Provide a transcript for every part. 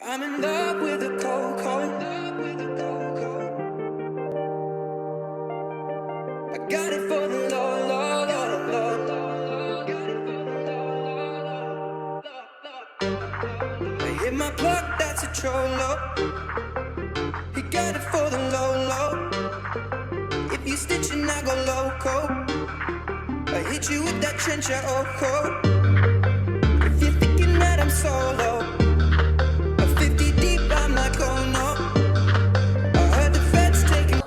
I'm in love with the cold, cold. I got it for the low, low, low, low. I hit my plug, that's a trollo. He got it for the low, low. If you stitching, I go loco. I hit you with that trencher, oh, oh. If you're thinking that I'm solo, a 50 deep, I'm like, oh no. I heard the feds taking.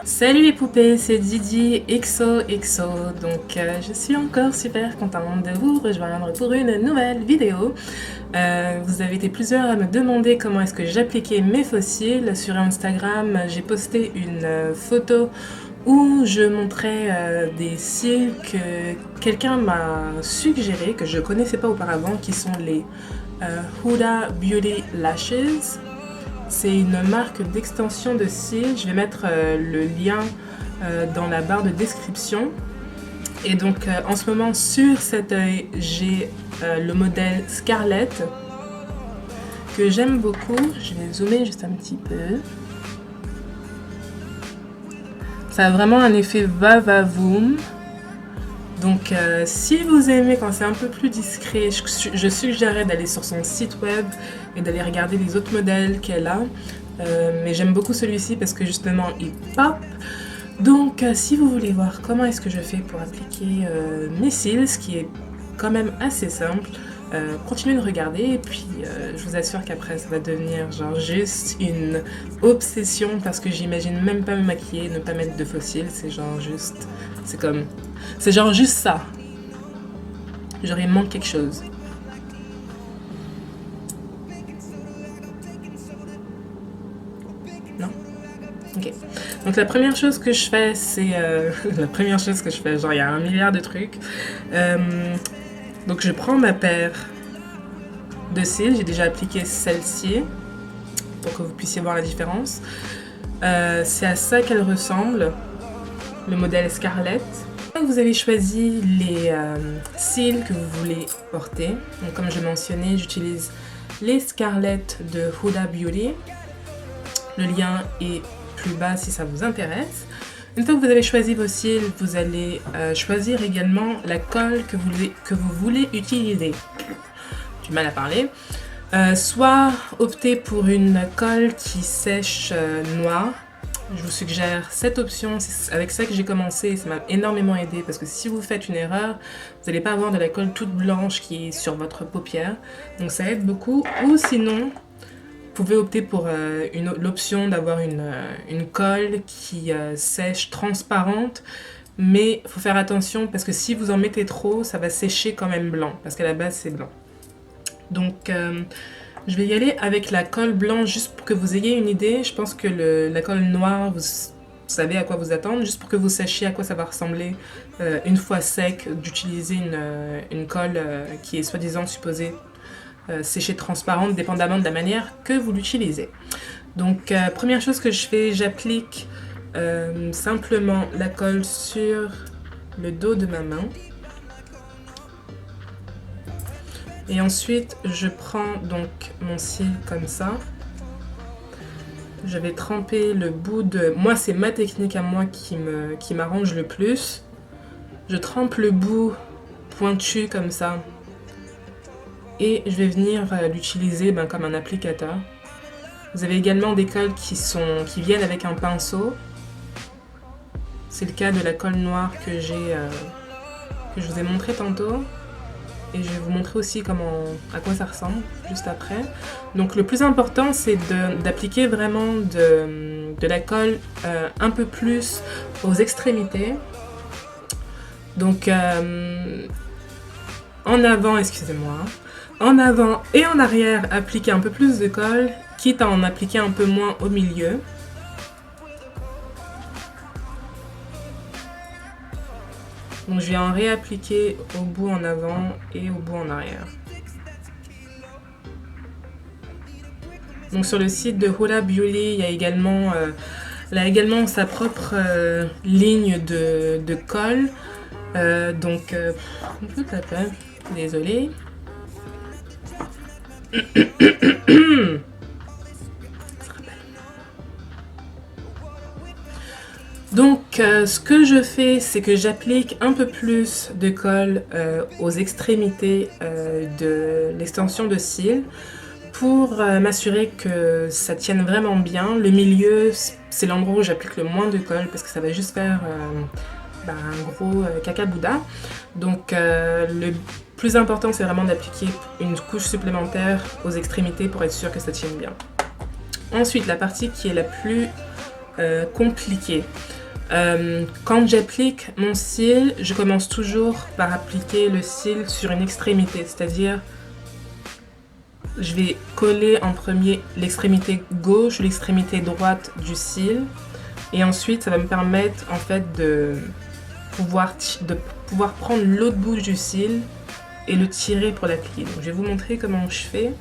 Salut les poupées, c'est Didi XOXO. Donc je suis encore super contente de vous rejoindre pour une nouvelle vidéo. Vous avez été plusieurs à me demander comment est-ce que j'appliquais mes fossiles. Sur Instagram, j'ai posté une photo où je montrais des cils que quelqu'un m'a suggéré, que je ne connaissais pas auparavant, qui sont les Huda Beauty Lashes. C'est une marque d'extension de cils. Je vais mettre le lien dans la barre de description. Et donc en ce moment sur cet œil, j'ai le modèle Scarlett que j'aime beaucoup. Je vais zoomer juste un petit peu. Ça a vraiment un effet va-va-voom. Donc si vous aimez quand c'est un peu plus discret, je suggérerais d'aller sur son site web et d'aller regarder les autres modèles qu'elle a. Mais j'aime beaucoup celui-ci parce que justement il pop. Donc si vous voulez voir comment est-ce que je fais pour appliquer mes cils, ce qui est quand même assez simple, continuez de regarder et puis je vous assure qu'après ça va devenir genre juste une obsession parce que j'imagine même pas me maquiller, ne pas mettre de faux cils, c'est genre juste, c'est genre juste ça. Genre il manque quelque chose. Non? Ok. Donc la première chose que je fais, c'est... la première chose que je fais, genre il y a un milliard de trucs. Donc je prends ma paire de cils, j'ai déjà appliqué celle-ci pour que vous puissiez voir la différence. C'est à ça qu'elle ressemble, le modèle Scarlett. Vous avez choisi les cils que vous voulez porter. Donc comme je mentionnais, j'utilise les Scarlett de Huda Beauty. Le lien est plus bas si ça vous intéresse. Une fois que vous avez choisi vos cils, vous allez choisir également la colle que vous voulez utiliser. J'ai du mal à parler. Soit opter pour une colle qui sèche noire. Je vous suggère cette option, c'est avec ça que j'ai commencé et ça m'a énormément aidé parce que si vous faites une erreur, vous n'allez pas avoir de la colle toute blanche qui est sur votre paupière. Donc ça aide beaucoup. Ou sinon, vous pouvez opter pour l'option d'avoir une colle qui sèche transparente, mais il faut faire attention parce que si vous en mettez trop, ça va sécher quand même blanc, parce qu'à la base c'est blanc. Donc je vais y aller avec la colle blanche juste pour que vous ayez une idée. Je pense que la colle noire, vous savez à quoi vous attendre, juste pour que vous sachiez à quoi ça va ressembler une fois sec, d'utiliser une colle qui est soi-disant supposée sécher transparente, dépendamment de la manière que vous l'utilisez. Donc première chose que je fais, j'applique simplement la colle sur le dos de ma main. Et ensuite, je prends donc mon cil comme ça. Je vais tremper le bout de... Moi, c'est ma technique à moi qui m'arrange le plus. Je trempe le bout pointu comme ça. Et je vais venir l'utiliser comme un applicateur. Vous avez également des colles qui viennent avec un pinceau. C'est le cas de la colle noire que je vous ai montré tantôt. Et je vais vous montrer aussi à quoi ça ressemble juste après. Donc le plus important, c'est d'appliquer vraiment de la colle un peu plus aux extrémités. Donc en avant, excusez-moi, en avant et en arrière, appliquer un peu plus de colle, quitte à en appliquer un peu moins au milieu. Donc je vais en réappliquer au bout en avant et au bout en arrière. Donc sur le site de Huda Beauty, il y a également, elle a également sa propre ligne de colle. Donc, je peux taper, désolée. Donc, ce que je fais, c'est que j'applique un peu plus de colle aux extrémités de l'extension de cils pour m'assurer que ça tienne vraiment bien. Le milieu, c'est l'endroit où j'applique le moins de colle parce que ça va juste faire un gros caca-bouda. Donc, le plus important, c'est vraiment d'appliquer une couche supplémentaire aux extrémités pour être sûr que ça tienne bien. Ensuite, la partie qui est la plus compliquée. Quand j'applique mon cil, je commence toujours par appliquer le cil sur une extrémité, c'est-à-dire je vais coller en premier l'extrémité gauche ou l'extrémité droite du cil et ensuite ça va me permettre en fait de pouvoir prendre l'autre bout du cil et le tirer pour l'appliquer. Donc je vais vous montrer comment je fais.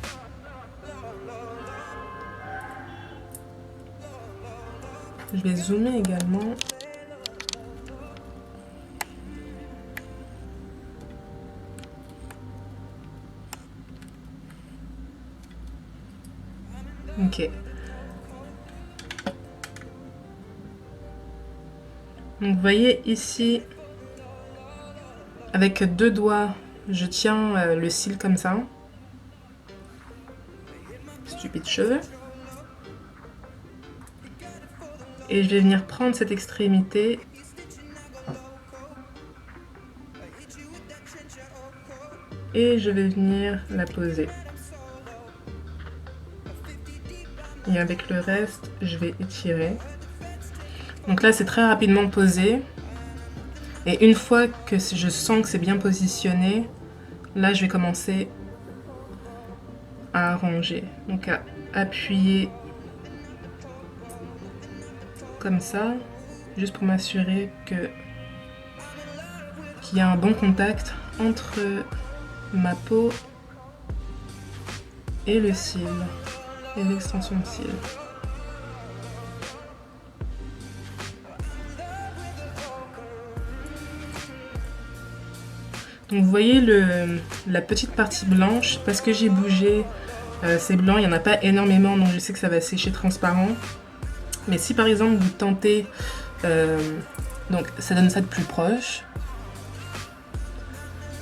Je vais zoomer également. Ok. Donc vous voyez ici, avec 2 doigts, je tiens le cil comme ça. Stupide cheveux. Et je vais venir prendre cette extrémité et je vais venir la poser. Et avec le reste, je vais étirer. Donc là, c'est très rapidement posé. Et une fois que je sens que c'est bien positionné, là, je vais commencer à arranger. Donc à appuyer comme ça, juste pour m'assurer qu'il y a un bon contact entre ma peau et le cil, et l'extension de cils. Donc vous voyez la petite partie blanche, parce que j'ai bougé, c'est blanc, il n'y en a pas énormément, donc je sais que ça va sécher transparent. Mais si par exemple vous tentez, donc ça donne ça de plus proche.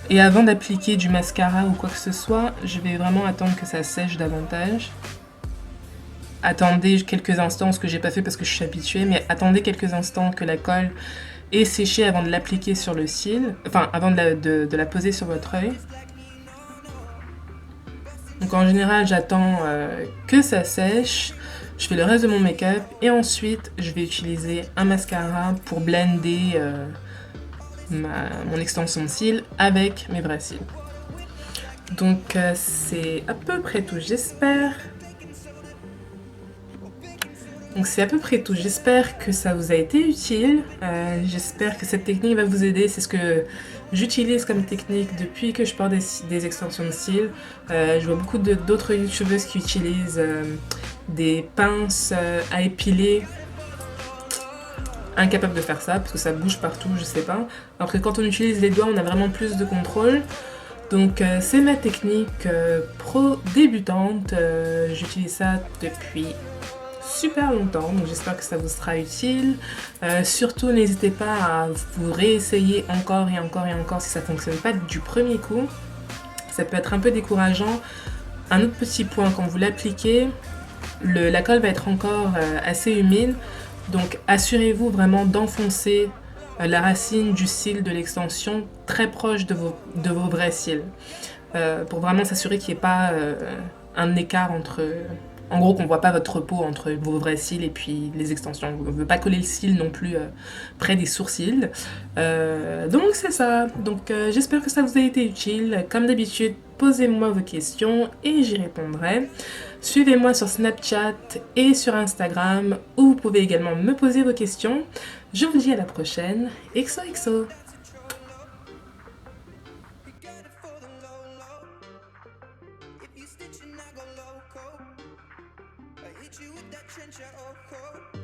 Et avant d'appliquer du mascara ou quoi que ce soit, je vais vraiment attendre que ça sèche davantage. Attendez quelques instants, ce que j'ai pas fait parce que je suis habituée, mais attendez quelques instants que la colle ait séché avant de l'appliquer sur le cil, enfin avant de la poser sur votre œil. Donc en général, j'attends que ça sèche, je fais le reste de mon make-up et ensuite je vais utiliser un mascara pour blender mon extension de cils avec mes vrais cils. Donc c'est à peu près tout, j'espère. Donc c'est à peu près tout, j'espère que ça vous a été utile, j'espère que cette technique va vous aider, c'est ce que j'utilise comme technique depuis que je porte des extensions de cils. Je vois beaucoup d'autres youtubeuses qui utilisent des pinces à épiler. Incapable de faire ça parce que ça bouge partout, je sais pas. Après quand on utilise les doigts, on a vraiment plus de contrôle. Donc c'est ma technique pro débutante, j'utilise ça depuis super longtemps, donc j'espère que ça vous sera utile. Surtout n'hésitez pas à vous réessayer encore et encore et encore si ça fonctionne pas du premier coup. Ça peut être un peu décourageant. Un autre petit point, quand vous l'appliquez, la colle va être encore assez humide, donc assurez-vous vraiment d'enfoncer la racine du cil de l'extension très proche de vos vrais cils, pour vraiment s'assurer qu'il n'y ait pas un écart entre... En gros, qu'on ne voit pas votre peau entre vos vrais cils et puis les extensions. On ne veut pas coller le cil non plus près des sourcils. Donc c'est ça. Donc j'espère que ça vous a été utile. Comme d'habitude, posez-moi vos questions et j'y répondrai. Suivez-moi sur Snapchat et sur Instagram où vous pouvez également me poser vos questions. Je vous dis à la prochaine. XOXO. If you stitching, I go loco. hit you with that trencher, oh, oh.